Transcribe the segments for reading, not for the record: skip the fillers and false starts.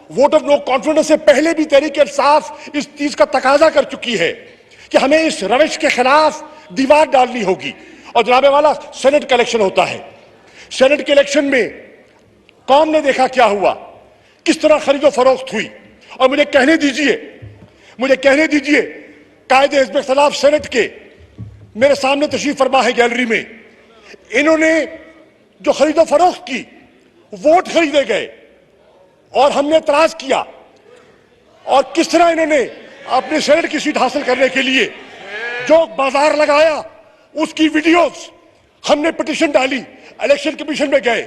Vote of no confidence से पहले भी तहरीक इंसाफ इस चीज का तकाजा कर चुकी है कि हमें इस रविश के खिलाफ दीवार डालनी होगी। और जनाबे वाला, सेनेट का इलेक्शन होता है। सेनेट के इलेक्शन में कौम ने देखा क्या हुआ, किस तरह खरीदो फरोख्त हुई। और मुझे कहने दीजिए कायदे हिज़्ब इख्तिलाफ सेनेट के मेरे सामने तशरीफ फरमा है गैलरी में, इन्होंने जो खरीदो फरोख्त की, वोट खरीदे गए और हमने इतराज किया। और किस तरह इन्होंने अपने सेनेट की सीट हासिल करने के लिए जो बाजार लगाया, उसकी वीडियोस हमने पिटीशन डाली, इलेक्शन कमीशन में गए,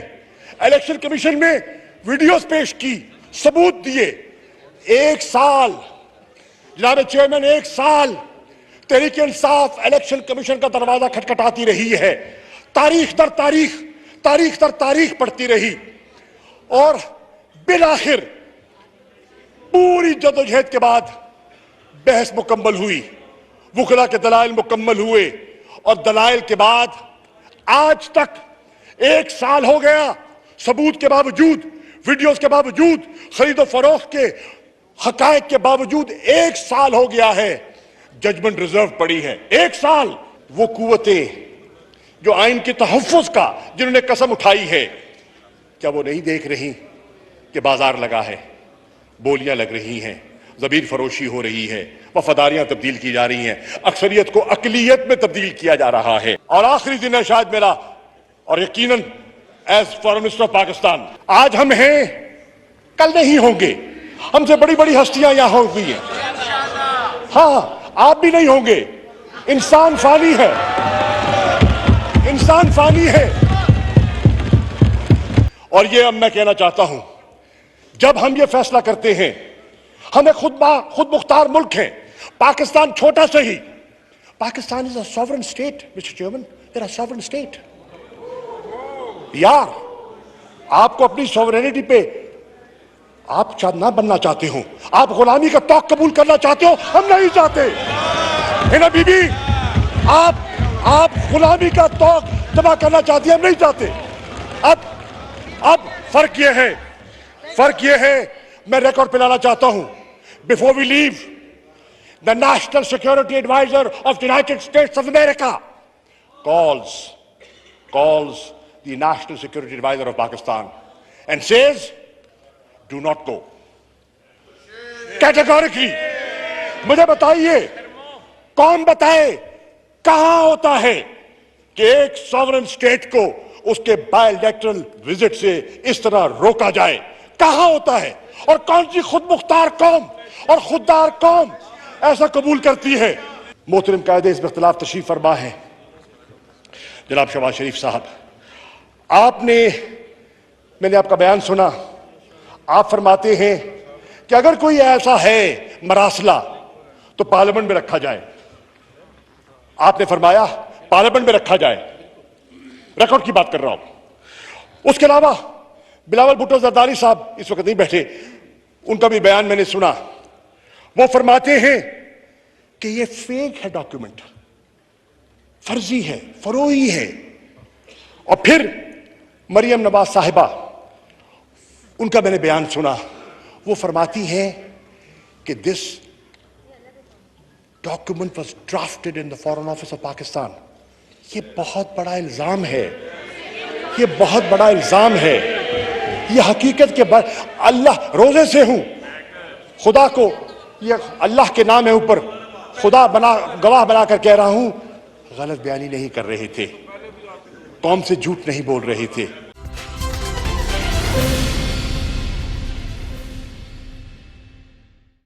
इलेक्शन कमीशन में वीडियोस पेश की, सबूत दिए। 1 साल जनाब चेयरमैन, 1 साल तहरीक इंसाफ इलेक्शन कमीशन का दरवाजा खटखटाती रही है, तारीख दर तारीख पढ़ती रही और बिलाखिर पूरी जदोजहद के बाद बहस मुकम्मल हुई, वुकला के दलाइल मुकम्मल हुए और दलाइल के बाद आज तक 1 साल हो गया, सबूत के बावजूद, वीडियोस के बावजूद, खरीदो फरोख्त के हकायक के बावजूद 1 साल हो गया है, जजमेंट रिजर्व पड़ी है। 1 साल वो कुव्वतें जो आइन के तहफ्फुज़ का जिन्होंने कसम उठाई है, क्या वो नहीं देख रही कि बाजार लगा है, बोलियां लग रही हैं, ज़मीर फरोशी हो रही है, वफादारियां तब्दील की जा रही हैं, अक्सरियत को अकलियत में तब्दील किया जा रहा है। और आखिरी दिन है शायद मेरा, और यकीनन as foreign minister of Pakistan, आज हम हैं, कल नहीं होंगे। हमसे बड़ी बड़ी हस्तियां यहां होती हैं, हाँ, आप भी नहीं होंगे। इंसान फानी है, इंसान फानी है। और ये अब मैं कहना चाहता हूं, जब हम ये फैसला करते हैं, हमें खुद मुख्तार मुल्क है, पाकिस्तान छोटा सही, Pakistan is a sovereign state mister chairman, there are sovereign state. यार, आपको अपनी सॉवरेनिटी पे आप ना बनना चाहते हो, आप गुलामी का तौक कबूल करना चाहते हो, हम नहीं चाहते। है ना बीबी, आप गुलामी का तौक जमा करना चाहती है, हम नहीं चाहते। अब फर्क ये है, मैं रिकॉर्ड पे लाना चाहता हूं, before we leave, the national security adviser of United States of America calls the national security advisor of Pakistan and says, do not go. Categorically. मुझे बताइए, कौन बताए, कहां होता है कि एक सॉवरेन स्टेट को उसके बायलैटरल विजिट से इस तरह रोका जाए? कहां होता है? और कौन सी खुद मुख्तार कौम और खुददार कौम ऐसा कबूल करती है? मोहतरम कायदे हिज़्ब इख्तिलाफ तशरीफ फरमा है जनाब शहबाज शरीफ साहब, मैंने आपका बयान सुना। आप फरमाते हैं कि अगर कोई ऐसा है मरासला तो पार्लियामेंट में रखा जाए। आपने फरमाया पार्लियामेंट में रखा जाए, रिकॉर्ड की बात कर रहा हूं। उसके अलावा बिलावल भुट्टो जरदारी साहब इस वक्त नहीं बैठे, उनका भी बयान मैंने सुना। वो फरमाते हैं कि ये फेक है, डॉक्यूमेंट फर्जी है, फरोई है। और फिर मरियम नवाज साहिबा, उनका मैंने बयान सुना, वो फरमाती हैं कि this document was drafted in the foreign office of Pakistan. ये बहुत बड़ा इल्जाम है, ये बहुत बड़ा इल्जाम है। ये हकीकत के बाद अल्लाह रोजे से हूं, खुदा को, ये अल्लाह के नाम है ऊपर, खुदा गवाह बनाकर कह रहा हूं, गलत बयानी नहीं कर रहे थे, कौम से झूठ नहीं बोल रहे थे।